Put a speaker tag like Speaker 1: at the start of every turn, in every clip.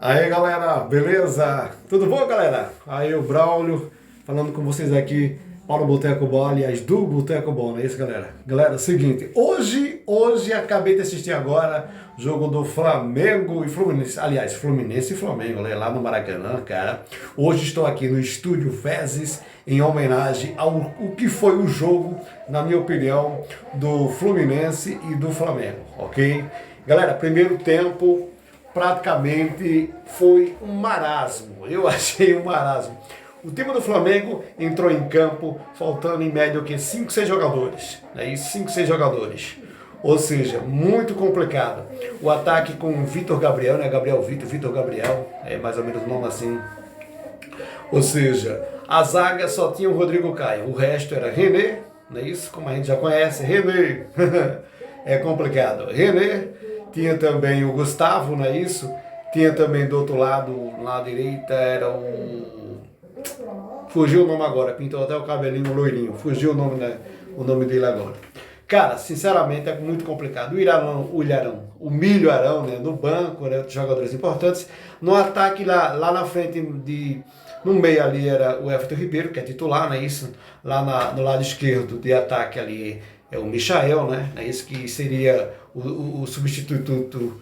Speaker 1: Aí galera, beleza? Tudo bom, galera? Aí o Braulio falando com vocês aqui para o Boteco Ball, aliás, do Boteco Ball, não é isso, galera? Galera, seguinte, hoje acabei de assistir agora o jogo do Flamengo e Fluminense, aliás, Fluminense e Flamengo, né, lá no Maracanã, cara. Hoje estou aqui no Estúdio Fezes em homenagem ao o que foi o jogo, na minha opinião, do Fluminense e do Flamengo, ok? Galera, primeiro tempo praticamente foi um marasmo. Eu achei um marasmo. O time do Flamengo entrou em campo faltando em média o que 5, 6 jogadores. É isso, 5, 6 jogadores. Ou seja, muito complicado. O ataque com Vitor Gabriel, né? Gabriel Vitor, Vitor Gabriel, é mais ou menos o nome assim. Ou seja, a zaga só tinha o Rodrigo Caio, o resto era René, não é isso? Como a gente já conhece, René. É complicado. René, tinha também o Gustavo, não é isso? Tinha também do outro lado, na direita, era o... Fugiu o nome agora, pintou até o cabelinho loirinho. Fugiu o nome dele agora. Cara, sinceramente é muito complicado. O Milho Arão, né, no banco, né, jogadores importantes. No ataque, lá na frente, no meio ali era o Everton Ribeiro, que é titular, não é isso? No lado esquerdo de ataque ali é o Michael, né? É isso que seria o substituto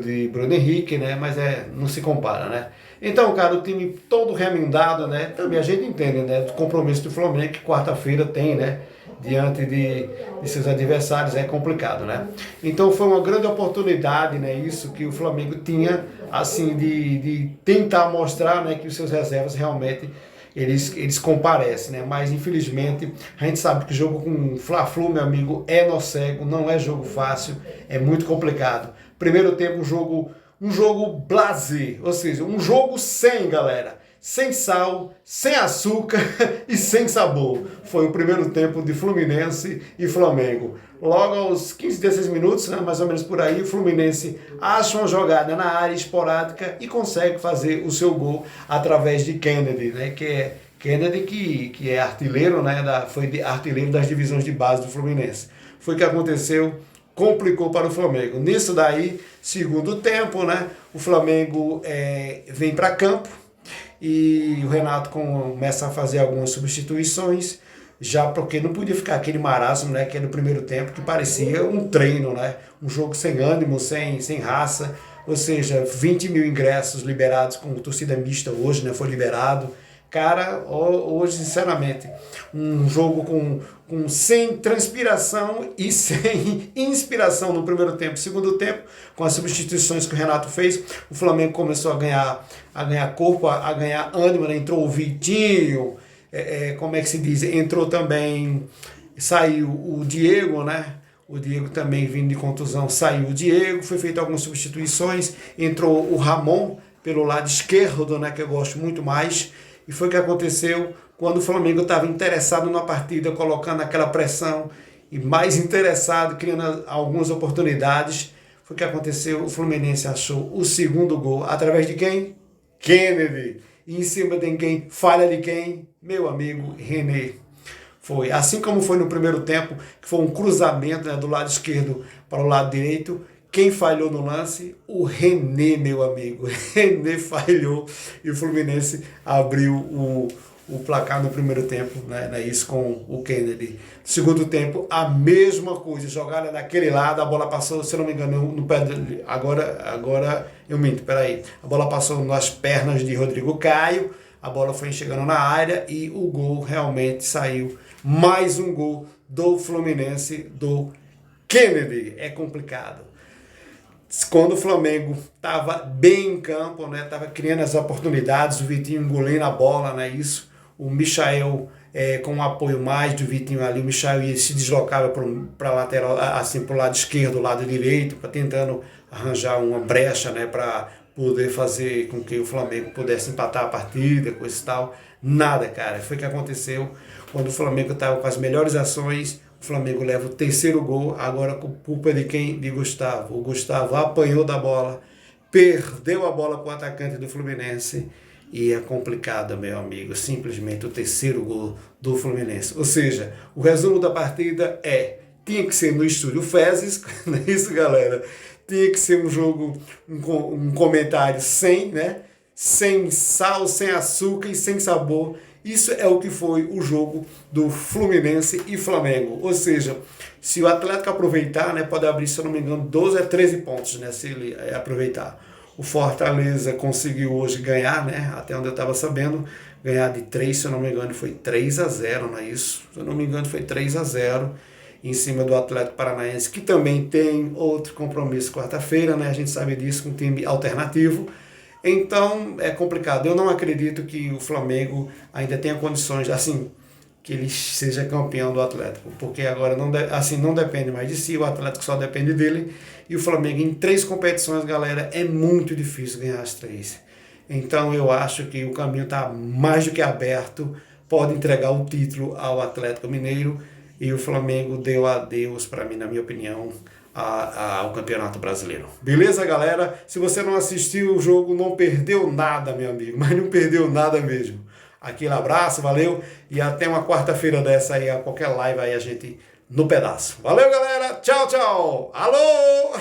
Speaker 1: de Bruno Henrique, né? Mas não se compara, né? Então, cara, o time todo remendado, né? Também a gente entende, né? Do compromisso do Flamengo que quarta-feira tem, né? Diante de seus adversários é complicado, né? Então foi uma grande oportunidade, né? Isso que o Flamengo tinha, assim, de tentar mostrar, né? Que os seus reservas realmente eles comparecem, né? Mas infelizmente a gente sabe que o jogo com Fla-Flu, meu amigo, é no cego, não é jogo fácil, é muito complicado. Primeiro tempo um jogo blasé, ou seja, um jogo sem, galera, sem sal, sem açúcar e sem sabor. Foi o primeiro tempo de Fluminense e Flamengo. Logo aos 15, 16 minutos, né, mais ou menos por aí, o Fluminense acha uma jogada na área esporádica e consegue fazer o seu gol através de Kennedy, né, Kennedy que é artilheiro, né, foi artilheiro das divisões de base do Fluminense. Foi o que aconteceu, complicou para o Flamengo. Nisso daí, segundo tempo, né, o Flamengo vem para campo, e o Renato começa a fazer algumas substituições, já porque não podia ficar aquele marasmo, né, que é no primeiro tempo, que parecia um treino, né, um jogo sem ânimo, sem raça, ou seja, 20 mil ingressos liberados com torcida mista hoje, né, foi liberado. Cara, hoje, sinceramente, um jogo sem transpiração e sem inspiração no primeiro tempo. Segundo tempo, com as substituições que o Renato fez, o Flamengo começou a ganhar corpo, a ganhar ânimo, né? Entrou o Vitinho, como é que se diz? Entrou também, saiu o Diego, né? O Diego também vindo de contusão, saiu o Diego, foi feito algumas substituições, entrou o Ramon pelo lado esquerdo, né? Que eu gosto muito mais. E foi o que aconteceu quando o Flamengo estava interessado na partida, colocando aquela pressão e mais interessado, criando algumas oportunidades. Foi o que aconteceu, o Fluminense achou o segundo gol, através de quem? Kennedy. E em cima de quem? Falha de quem? Meu amigo René. Foi assim como foi no primeiro tempo, que foi um cruzamento, né, do lado esquerdo para o lado direito. Quem falhou no lance? O René, meu amigo. René falhou e o Fluminense abriu o placar no primeiro tempo, né? Isso com o Kennedy. Segundo tempo, a mesma coisa. Jogada daquele lado, a bola passou, se eu não me engano, no pé dele. Agora eu minto, peraí. A bola passou nas pernas de Rodrigo Caio, a bola foi chegando na área e o gol realmente saiu. Mais um gol do Fluminense, do Kennedy. É complicado. Quando o Flamengo estava bem em campo, né, estava criando as oportunidades, o Vitinho engolindo a bola, né, isso, o Michael com um apoio mais do Vitinho ali, o Michael se deslocava para a lateral, assim, para o lado esquerdo, lado direito, tentando arranjar uma brecha, né, para poder fazer com que o Flamengo pudesse empatar a partida, coisa e tal. Nada, cara, foi o que aconteceu quando o Flamengo estava com as melhores ações. O Flamengo leva o terceiro gol, agora com culpa de quem? De Gustavo. O Gustavo apanhou da bola, perdeu a bola para o atacante do Fluminense e é complicado, meu amigo, simplesmente o terceiro gol do Fluminense. Ou seja, o resumo da partida tinha que ser no Estúdio Fezes, não é isso, galera? tinha que ser um jogo, um comentário sem, né? Sem sal, sem açúcar e sem sabor. Isso é o que foi o jogo do Fluminense e Flamengo. Ou seja, se o Atlético aproveitar, né, pode abrir, se eu não me engano, 12 a 13 pontos, né, se ele aproveitar. O Fortaleza conseguiu hoje ganhar, né, até onde eu estava sabendo, ganhar de 3, se eu não me engano, foi 3 a 0, não é isso? Se eu não me engano, foi 3 a 0 em cima do Atlético Paranaense, que também tem outro compromisso quarta-feira, né? A gente sabe disso, com um time alternativo. Então é complicado. Eu não acredito que o Flamengo ainda tenha condições, assim, que ele seja campeão do Atlético, porque agora assim, não depende mais de si, o Atlético só depende dele, e o Flamengo em 3 competições, galera, é muito difícil ganhar as 3. Então eu acho que o caminho está mais do que aberto, pode entregar o título ao Atlético Mineiro, e o Flamengo deu adeus, para mim, na minha opinião, ao Campeonato Brasileiro. Beleza, galera? Se você não assistiu o jogo, não perdeu nada, meu amigo, mas não perdeu nada mesmo. Aquele abraço, valeu, e até uma quarta-feira dessa aí, a qualquer live aí a gente no pedaço. Valeu, galera, tchau, tchau, alô!